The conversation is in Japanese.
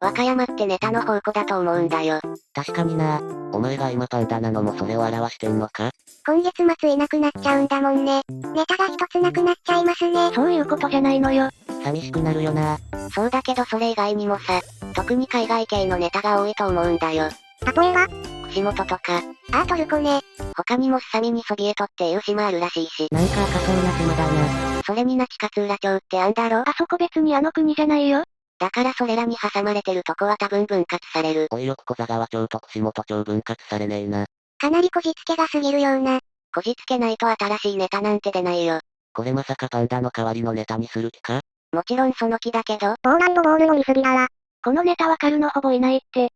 和歌山ってネタの宝庫だと思うんだよ。確かにな。お前が今パンダなのもそれを表してんのか？今月末いなくなっちゃうんだもんね。ネタが一つなくなっちゃいますね。そういうことじゃないのよ。寂しくなるよな。そうだけどそれ以外にもさ、特に海外系のネタが多いと思うんだよ。例えば串本とか、トルコね。他にもスサミにソビエトっていう島あるらしいし。なんか赤そうな島だな。それに那智勝浦町ってあんだろ？あそこ別にあの国じゃないよ。だからそれらに挟まれてるとこは多分分割される。おいよく小座川町と串本町分割されねえな。かなりこじつけが過ぎるような。こじつけないと新しいネタなんて出ないよ。これまさかパンダの代わりのネタにする気か？もちろんその気だけど、ポーランドボールのミスビララ。このネタわかるのほぼいないって。